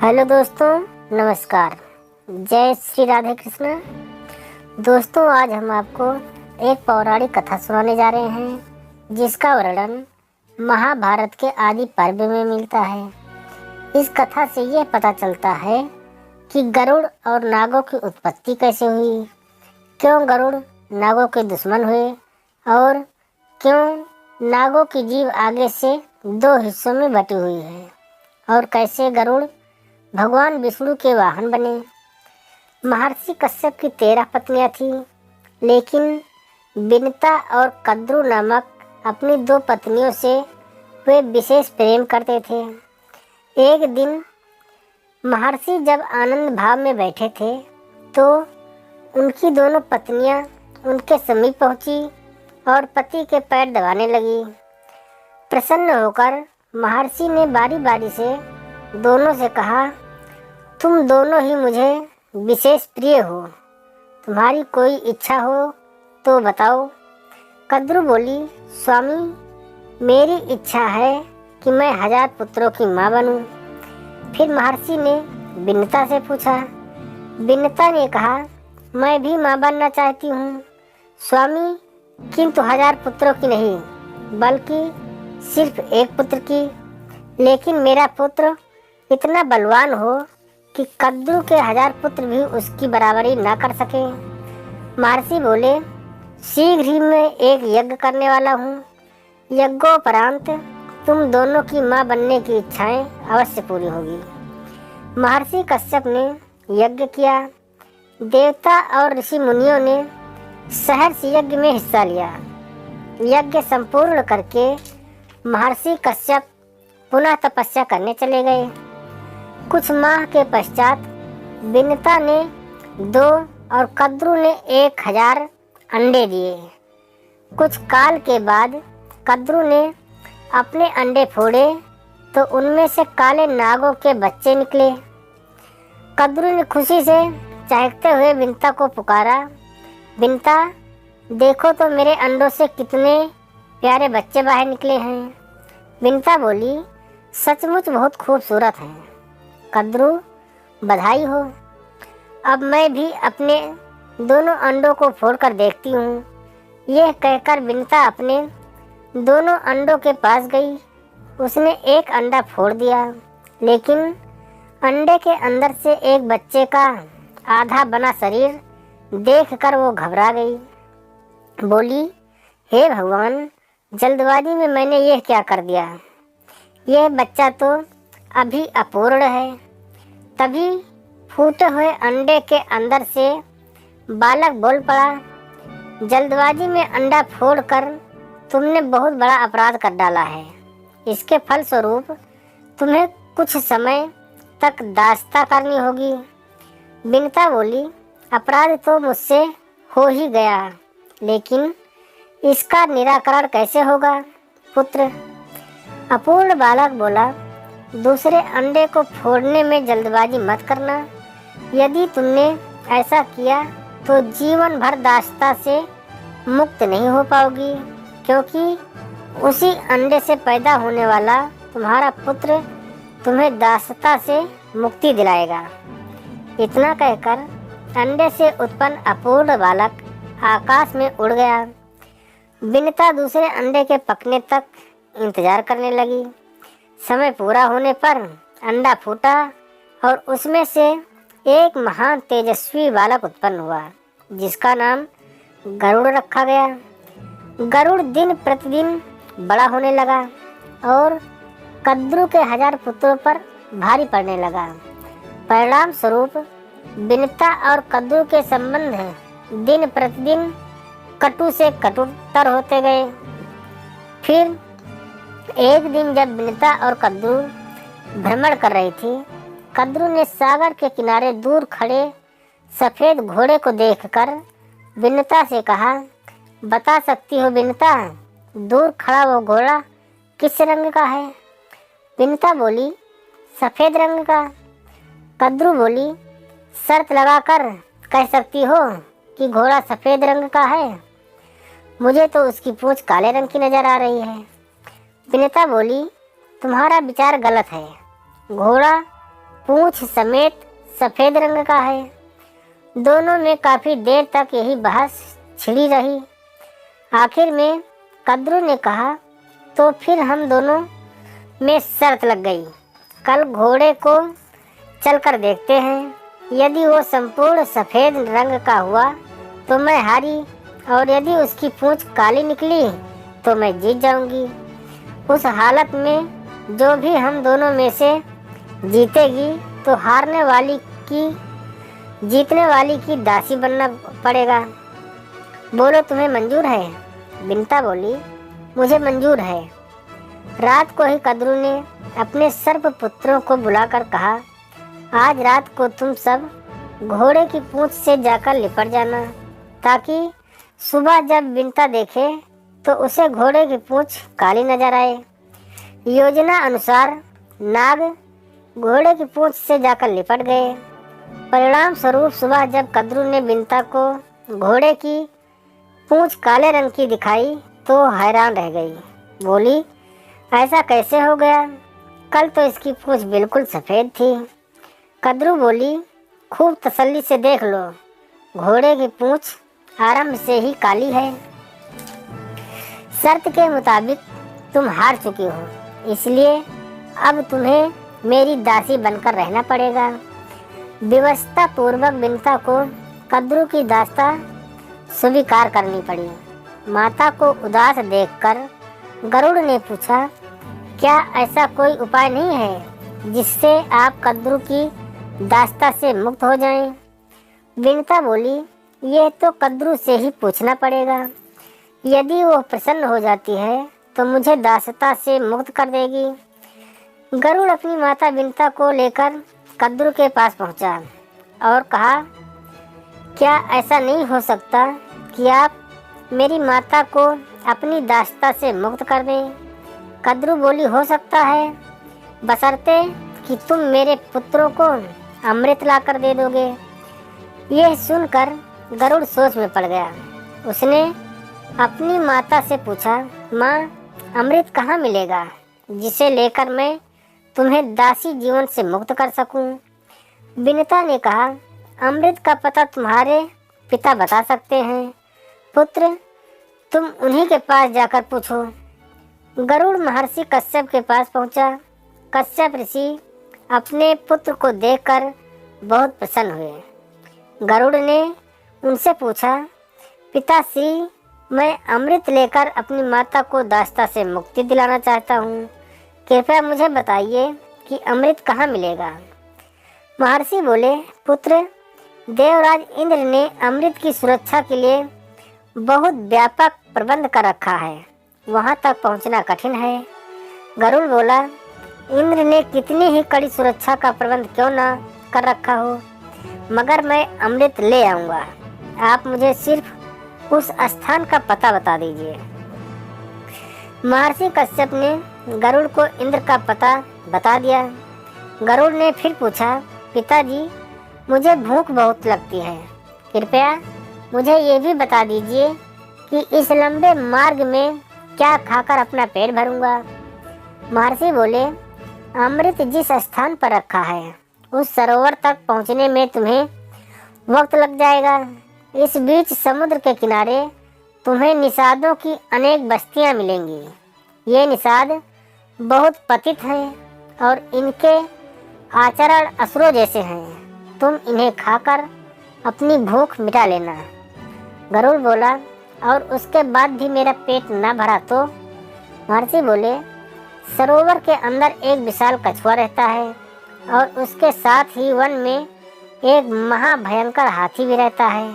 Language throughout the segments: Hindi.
हेलो दोस्तों, नमस्कार। जय श्री राधे कृष्ण। दोस्तों, आज हम आपको एक पौराणिक कथा सुनाने जा रहे हैं जिसका वर्णन महाभारत के आदि पर्व में मिलता है। इस कथा से यह पता चलता है कि गरुड़ और नागों की उत्पत्ति कैसे हुई, क्यों गरुड़ नागों के दुश्मन हुए और क्यों नागों की जीभ आगे से दो हिस्सों में बटी हुई है और कैसे गरुड़ भगवान विष्णु के वाहन बने। महर्षि कश्यप की 13 पत्नियां थीं, लेकिन विनता और कद्रु नामक अपनी 2 पत्नियों से वे विशेष प्रेम करते थे। एक दिन महर्षि जब आनंद भाव में बैठे थे तो उनकी दोनों पत्नियां उनके समीप पहुंची और पति के पैर दबाने लगी। प्रसन्न होकर महर्षि ने बारी बारी से दोनों से कहा, तुम दोनों ही मुझे विशेष प्रिय हो, तुम्हारी कोई इच्छा हो तो बताओ। कद्रु बोली, स्वामी, मेरी इच्छा है कि मैं 1000 पुत्रों की माँ बनूं। फिर महर्षि ने विनता से पूछा। विनता ने कहा, मैं भी माँ बनना चाहती हूँ स्वामी, किंतु 1000 पुत्रों की नहीं, बल्कि सिर्फ एक पुत्र की। लेकिन मेरा पुत्र इतना बलवान हो कि कद्रु के 1000 पुत्र भी उसकी बराबरी ना कर सके। महर्षि बोले, शीघ्र ही मैं एक यज्ञ करने वाला हूँ। यज्ञोपरांत तुम दोनों की माँ बनने की इच्छाएं अवश्य पूरी होगी। महर्षि कश्यप ने यज्ञ किया। देवता और ऋषि मुनियों ने सहर्ष यज्ञ में हिस्सा लिया। यज्ञ संपूर्ण करके महर्षि कश्यप पुनः तपस्या करने चले गए। कुछ माह के पश्चात विनता ने 2 और कद्रु ने 1000 अंडे दिए। कुछ काल के बाद कद्रु ने अपने अंडे फोड़े तो उनमें से काले नागों के बच्चे निकले। कद्रु ने खुशी से चहकते हुए विनता को पुकारा, विनता, देखो तो मेरे अंडों से कितने प्यारे बच्चे बाहर निकले हैं। विनता बोली, सचमुच बहुत खूबसूरत हैं। कद्रु, बधाई हो। अब मैं भी अपने दोनों अंडों को फोड़कर देखती हूँ। यह कहकर विनता अपने दोनों अंडों के पास गई। उसने एक अंडा फोड़ दिया, लेकिन अंडे के अंदर से एक बच्चे का आधा बना शरीर देखकर वो घबरा गई। बोली, हे भगवान, जल्दबाजी में मैंने यह क्या कर दिया। यह बच्चा तो अभी अपूर्ण है। तभी फूटे हुए अंडे के अंदर से बालक बोल पड़ा, जल्दबाजी में अंडा फोड़कर तुमने बहुत बड़ा अपराध कर डाला है। इसके फलस्वरूप तुम्हें कुछ समय तक दास्ता करनी होगी। विनता बोली, अपराध तो मुझसे हो ही गया, लेकिन इसका निराकरण कैसे होगा पुत्र। अपूर्ण बालक बोला, दूसरे अंडे को फोड़ने में जल्दबाजी मत करना। यदि तुमने ऐसा किया तो जीवन भर दास्ता से मुक्त नहीं हो पाओगी, क्योंकि उसी अंडे से पैदा होने वाला तुम्हारा पुत्र तुम्हें दास्ता से मुक्ति दिलाएगा। इतना कहकर अंडे से उत्पन्न अपूर्ण बालक आकाश में उड़ गया। विनता दूसरे अंडे के पकने तक इंतजार करने लगी। समय पूरा होने पर अंडा फूटा और उसमें से एक महान तेजस्वी बालक उत्पन्न हुआ, जिसका नाम गरुड़ रखा गया। गरुड़ दिन प्रतिदिन बड़ा होने लगा और कद्रु के 1000 पुत्रों पर भारी पड़ने लगा। परिणाम स्वरूप विनता और कद्रु के संबंध दिन प्रतिदिन कटु से कटुतर होते गए। फिर एक दिन जब विनता और कद्रु भ्रमण कर रही थी, कद्रु ने सागर के किनारे दूर खड़े सफेद घोड़े को देखकर विनता से कहा, बता सकती हो विनता, दूर खड़ा वो घोड़ा किस रंग का है। विनता बोली, सफेद रंग का। कद्रु बोली, शर्त लगाकर कह सकती हो कि घोड़ा सफेद रंग का है, मुझे तो उसकी पूंछ काले रंग की नजर आ रही है। विनता बोली, तुम्हारा विचार गलत है। घोड़ा पूंछ समेत सफेद रंग का है। दोनों में काफी देर तक यही बहस छिड़ी रही। आखिर में कद्रू ने कहा, तो फिर हम दोनों में शर्त लग गई। कल घोड़े को चलकर देखते हैं। यदि वो संपूर्ण सफेद रंग का हुआ तो मैं हारी, और यदि उसकी पूंछ काली निकली तो मैं जीत जाऊंगी। उस हालत में जो भी हम दोनों में से जीतेगी तो हारने वाली की जीतने वाली की दासी बनना पड़ेगा। बोलो, तुम्हें मंजूर है? बिनता बोली, मुझे मंजूर है। रात को ही कद्रू ने अपने सर्प पुत्रों को बुलाकर कहा, आज रात को तुम सब घोड़े की पूंछ से जाकर लिपट जाना, ताकि सुबह जब बिनता देखे तो उसे घोड़े की पूंछ काली नजर आए। योजना अनुसार नाग घोड़े की पूंछ से जाकर लिपट गए। परिणाम स्वरूप सुबह जब कद्रू ने बिनता को घोड़े की पूंछ काले रंग की दिखाई तो हैरान रह गई। बोली, ऐसा कैसे हो गया? कल तो इसकी पूंछ बिल्कुल सफ़ेद थी। कद्रू बोली, खूब तसल्ली से देख लो, घोड़े की पूंछ आरंभ से ही काली है। शर्त के मुताबिक तुम हार चुकी हो, इसलिए अब तुम्हें मेरी दासी बनकर रहना पड़ेगा। व्यवस्था पूर्वक बिनता को कद्रू की दास्ता स्वीकार करनी पड़ी। माता को उदास देखकर गरुड़ ने पूछा, क्या ऐसा कोई उपाय नहीं है जिससे आप कद्रू की दास्ता से मुक्त हो जाएं? बिनता बोली, यह तो कद्रू से ही पूछना पड़ेगा। यदि वो प्रसन्न हो जाती है तो मुझे दासता से मुक्त कर देगी। गरुड़ अपनी माता बिनता को लेकर कद्रू के पास पहुंचा और कहा, क्या ऐसा नहीं हो सकता कि आप मेरी माता को अपनी दासता से मुक्त कर दें? कद्रू बोली, हो सकता है, बशर्ते कि तुम मेरे पुत्रों को अमृत लाकर दे दोगे। यह सुनकर गरुड़ सोच में पड़ गया। उसने अपनी माता से पूछा, माँ, अमृत कहाँ मिलेगा जिसे लेकर मैं तुम्हें दासी जीवन से मुक्त कर सकूं? बिनता ने कहा, अमृत का पता तुम्हारे पिता बता सकते हैं। पुत्र, तुम उन्हीं के पास जाकर पूछो। गरुड़ महर्षि कश्यप के पास पहुंचा। कश्यप ऋषि अपने पुत्र को देखकर बहुत प्रसन्न हुए। गरुड़ ने उनसे पूछा, पिताश्री, मैं अमृत लेकर अपनी माता को दास्ता से मुक्ति दिलाना चाहता हूँ। कृपया मुझे बताइए कि अमृत कहाँ मिलेगा। महर्षि बोले, पुत्र, देवराज इंद्र ने अमृत की सुरक्षा के लिए बहुत व्यापक प्रबंध कर रखा है, वहाँ तक पहुँचना कठिन है। गरुड़ बोला, इंद्र ने कितनी ही कड़ी सुरक्षा का प्रबंध क्यों ना कर रखा हो, मगर मैं अमृत ले आऊँगा। आप मुझे सिर्फ उस स्थान का पता बता दीजिए। महर्षि कश्यप ने गरुड़ को इंद्र का पता बता दिया। गरुड़ ने फिर पूछा, पिताजी, मुझे भूख बहुत लगती है, कृपया मुझे ये भी बता दीजिए कि इस लंबे मार्ग में क्या खाकर अपना पेट भरूंगा। महर्षि बोले, अमृत जिस स्थान पर रखा है उस सरोवर तक पहुंचने में तुम्हें वक्त लग जाएगा। इस बीच समुद्र के किनारे तुम्हें निषादों की अनेक बस्तियां मिलेंगी। ये निषाद बहुत पतित हैं और इनके आचरण असुरों जैसे हैं। तुम इन्हें खाकर अपनी भूख मिटा लेना। गरुड़ बोला, और उसके बाद भी मेरा पेट न भरा तो? महर्षि बोले, सरोवर के अंदर एक विशाल कछुआ रहता है और उसके साथ ही वन में एक महाभयंकर हाथी भी रहता है।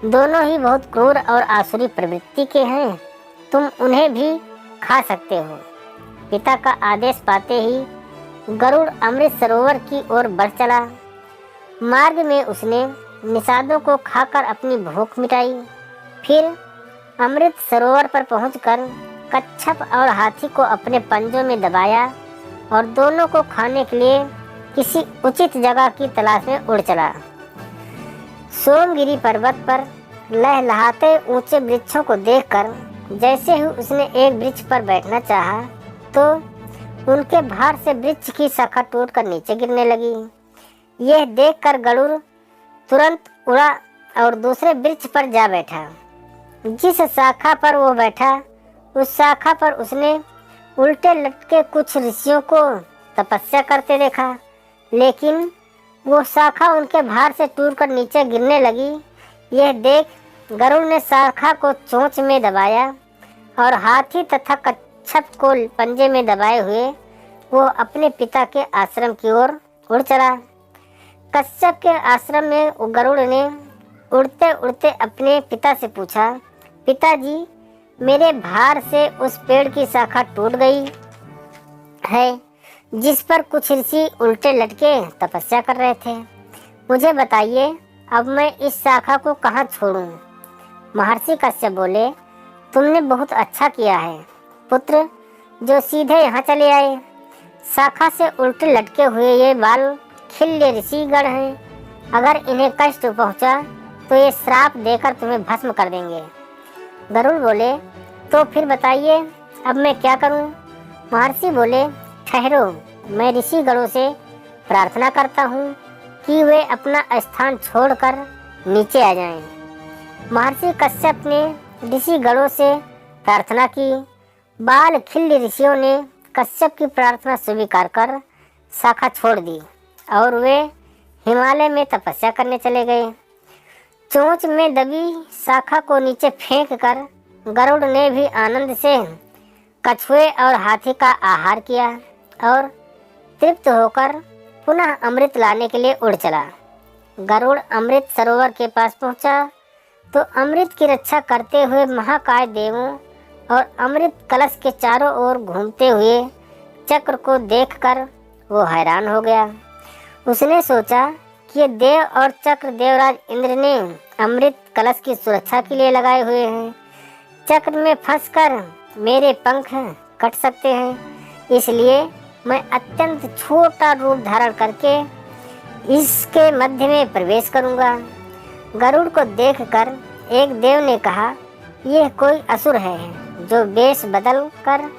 दोनों ही बहुत क्रूर और आसुरी प्रवृत्ति के हैं। तुम उन्हें भी खा सकते हो। पिता का आदेश पाते ही गरुड़ अमृत सरोवर की ओर बढ़ चला। मार्ग में उसने निषादों को खाकर अपनी भूख मिटाई। फिर अमृत सरोवर पर पहुंचकर कच्छप और हाथी को अपने पंजों में दबाया और दोनों को खाने के लिए किसी उचित जगह की तलाश में उड़ चला। सोमगिरी पर्वत पर लहलहाते ऊंचे वृक्षों को देखकर जैसे ही उसने एक वृक्ष पर बैठना चाहा तो उनके भार से वृक्ष की शाखा टूटकर नीचे गिरने लगी। यह देखकर गरुड़ तुरंत उड़ा और दूसरे वृक्ष पर जा बैठा। जिस शाखा पर वो बैठा उस शाखा पर उसने उल्टे लटके कुछ ऋषियों को तपस्या करते देखा, लेकिन वो शाखा उनके भार से टूटकर नीचे गिरने लगी। यह देख गरुड़ ने शाखा को चोंच में दबाया और हाथी तथा कच्छप को पंजे में दबाए हुए वो अपने पिता के आश्रम की ओर उड़ चला। कच्छप के आश्रम में गरुड़ ने उड़ते उड़ते अपने पिता से पूछा, पिताजी, मेरे भार से उस पेड़ की शाखा टूट गई है जिस पर कुछ ऋषि उल्टे लटके तपस्या कर रहे थे। मुझे बताइए, अब मैं इस शाखा को कहाँ छोड़ूं? महर्षि कश्यप बोले, तुमने बहुत अच्छा किया है पुत्र, जो सीधे यहाँ चले आए। शाखा से उल्टे लटके हुए ये बाल खिल्य ऋषिगण हैं। अगर इन्हें कष्ट पहुँचा तो ये श्राप देकर तुम्हें भस्म कर देंगे। गरुड़ बोले, तो फिर बताइए, अब मैं क्या करूं? महर्षि बोले, ठहरो, मैं ऋषि गणों से प्रार्थना करता हूं कि वे अपना स्थान छोड़कर नीचे आ जाएं। महर्षि कश्यप ने ऋषि गणों से प्रार्थना की। बाल खिल्य ऋषियों ने कश्यप की प्रार्थना स्वीकार कर शाखा छोड़ दी और वे हिमालय में तपस्या करने चले गए। चोंच में दबी शाखा को नीचे फेंक कर गरुड़ ने भी आनंद से कछुए और हाथी का आहार किया और तृप्त होकर पुनः अमृत लाने के लिए उड़ चला। गरुड़ अमृत सरोवर के पास पहुंचा तो अमृत की रक्षा करते हुए महाकाय देवों और अमृत कलश के चारों ओर घूमते हुए चक्र को देखकर वो हैरान हो गया। उसने सोचा कि ये देव और चक्र देवराज इंद्र ने अमृत कलश की सुरक्षा के लिए लगाए हुए हैं। चक्र में फंसकर मेरे पंख कट सकते हैं, इसलिए मैं अत्यंत छोटा रूप धारण करके इसके मध्य में प्रवेश करूंगा। गरुड़ को देखकर एक देव ने कहा, यह कोई असुर है जो वेश बदल कर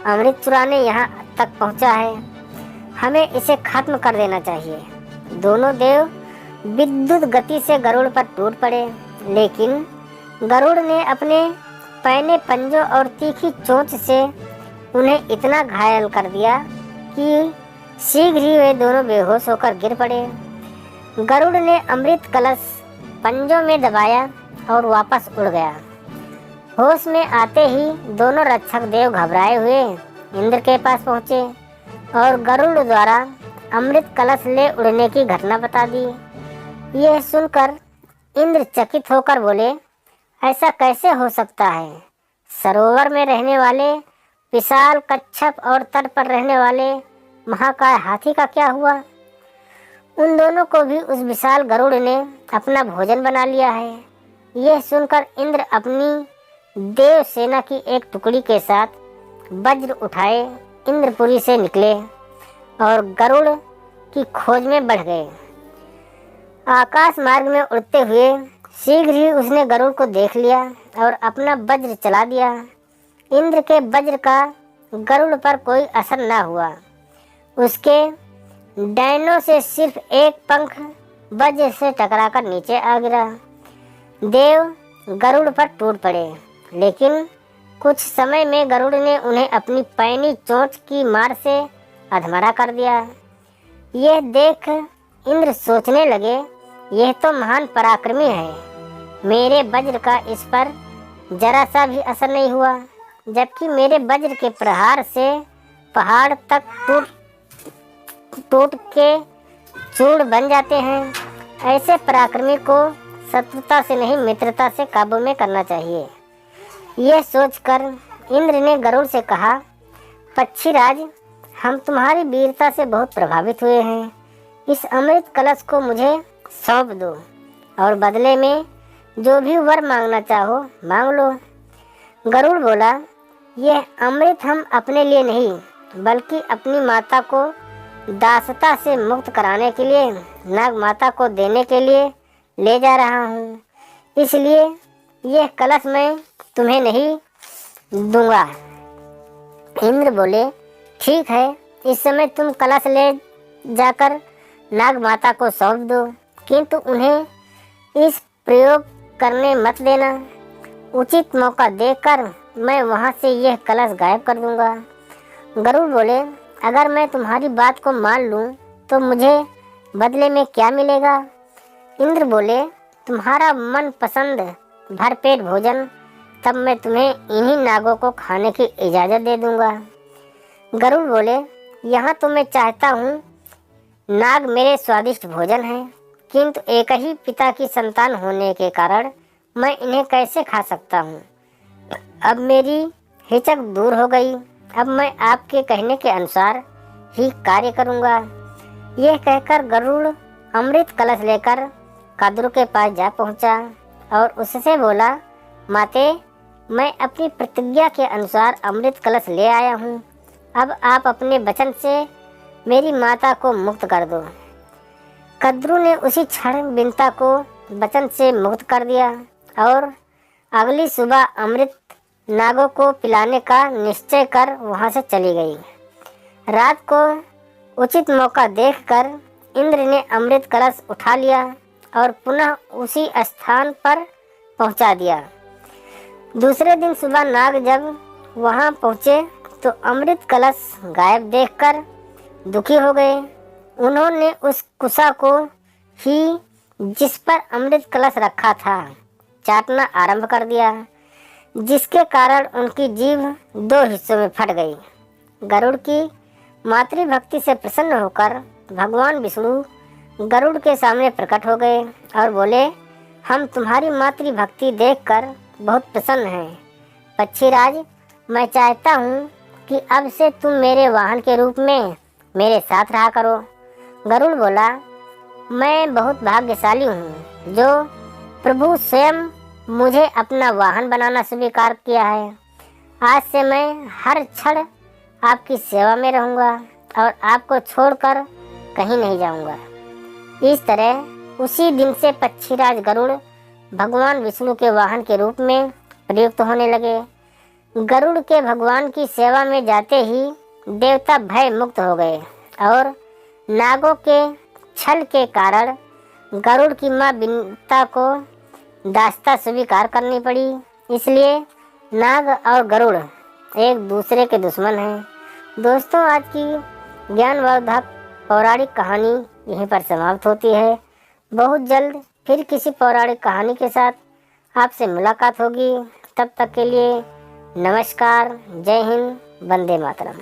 अमृत चुराने यहाँ तक पहुँचा है। हमें इसे खत्म कर देना चाहिए। दोनों देव विद्युत गति से गरुड़ पर टूट पड़े, लेकिन गरुड़ ने अपने पैने पंजों और तीखी चोंच से उन्हें इतना घायल कर दिया कि शीघ्र ही वे दोनों बेहोश होकर गिर पड़े। गरुड़ ने अमृत कलश पंजों में दबाया और वापस उड़ गया। होश में आते ही दोनों रक्षक देव घबराए हुए इंद्र के पास पहुँचे और गरुड़ द्वारा अमृत कलश ले उड़ने की घटना बता दी। यह सुनकर इंद्र चकित होकर बोले, ऐसा कैसे हो सकता है? सरोवर में रहने वाले विशाल कच्छप और तट पर रहने वाले महाकाय हाथी का क्या हुआ? उन दोनों को भी उस विशाल गरुड़ ने अपना भोजन बना लिया है। यह सुनकर इंद्र अपनी देव सेना की एक टुकड़ी के साथ वज्र उठाए इंद्रपुरी से निकले और गरुड़ की खोज में बढ़ गए। आकाश मार्ग में उड़ते हुए शीघ्र ही उसने गरुड़ को देख लिया और अपना वज्र चला दिया। इंद्र के वज्र का गरुड़ पर कोई असर न हुआ। उसके डैनों से सिर्फ एक पंख वज्र से टकराकर नीचे आ गिरा। देव गरुड़ पर टूट पड़े, लेकिन कुछ समय में गरुड़ ने उन्हें अपनी पैनी चोंच की मार से अधमरा कर दिया। यह देख इंद्र सोचने लगे, यह तो महान पराक्रमी है। मेरे वज्र का इस पर जरा सा भी असर नहीं हुआ, जबकि मेरे वज्र के प्रहार से पहाड़ तक टूट के चूर्ण बन जाते हैं। ऐसे पराक्रमी को शत्रुता से नहीं मित्रता से काबू में करना चाहिए। यह सोचकर इंद्र ने गरुड़ से कहा, पक्षीराज, हम तुम्हारी वीरता से बहुत प्रभावित हुए हैं। इस अमृत कलश को मुझे सौंप दो और बदले में जो भी वर मांगना चाहो मांग लो। गरुड़ बोला, यह अमृत हम अपने लिए नहीं बल्कि अपनी माता को दासता से मुक्त कराने के लिए, नाग माता को देने के लिए ले जा रहा हूँ। इसलिए यह कलश मैं तुम्हें नहीं दूंगा। इंद्र बोले, ठीक है, इस समय तुम कलश ले जाकर नाग माता को सौंप दो, किंतु उन्हें इस प्रयोग करने मत देना। उचित मौका देखकर मैं वहाँ से यह कलश गायब कर दूंगा। गरुड़ बोले, अगर मैं तुम्हारी बात को मान लूँ तो मुझे बदले में क्या मिलेगा? इंद्र बोले, तुम्हारा मन पसंद भरपेट भोजन, तब मैं तुम्हें इन्हीं नागों को खाने की इजाज़त दे दूंगा। गरुड़ बोले, यहाँ तो मैं चाहता हूँ, नाग मेरे स्वादिष्ट भोजन हैं, किंतु एक ही पिता की संतान होने के कारण मैं इन्हें कैसे खा सकता हूँ। अब मेरी हिचक दूर हो गई, अब मैं आपके कहने के अनुसार ही कार्य करूँगा। यह कहकर गरुड़ अमृत कलश लेकर कद्रु के पास जा पहुँचा और उससे बोला, माते, मैं अपनी प्रतिज्ञा के अनुसार अमृत कलश ले आया हूँ। अब आप अपने वचन से मेरी माता को मुक्त कर दो। कद्रु ने उसी क्षण बिंता को वचन से मुक्त कर दिया और अगली सुबह अमृत नागों को पिलाने का निश्चय कर वहाँ से चली गई। रात को उचित मौका देखकर इंद्र ने अमृत कलश उठा लिया और पुनः उसी स्थान पर पहुँचा दिया। दूसरे दिन सुबह नाग जब वहाँ पहुँचे तो अमृत कलश गायब देखकर दुखी हो गए। उन्होंने उस कुसा को ही जिस पर अमृत कलश रखा था चाटना आरंभ कर दिया, जिसके कारण उनकी जीभ दो हिस्सों में फट गई। गरुड़ की मातृभक्ति से प्रसन्न होकर भगवान विष्णु गरुड़ के सामने प्रकट हो गए और बोले, हम तुम्हारी मातृभक्ति देखकर बहुत प्रसन्न हैं। पक्षीराज, मैं चाहता हूँ कि अब से तुम मेरे वाहन के रूप में मेरे साथ रहा करो। गरुड़ बोला, मैं बहुत भाग्यशाली हूँ जो प्रभु स्वयं मुझे अपना वाहन बनाना स्वीकार किया है। आज से मैं हर क्षण आपकी सेवा में रहूँगा और आपको छोड़कर कहीं नहीं जाऊँगा। इस तरह उसी दिन से पक्षीराज गरुड़ भगवान विष्णु के वाहन के रूप में प्रयुक्त होने लगे। गरुड़ के भगवान की सेवा में जाते ही देवता भय मुक्त हो गए और नागों के छल के कारण गरुड़ की माँ बिंता को दास्ता स्वीकार करनी पड़ी। इसलिए नाग और गरुड़ एक दूसरे के दुश्मन हैं। दोस्तों, आज की ज्ञानवर्धक पौराणिक कहानी यहीं पर समाप्त होती है। बहुत जल्द फिर किसी पौराणिक कहानी के साथ आपसे मुलाकात होगी। तब तक के लिए नमस्कार, जय हिंद, वंदे मातरम।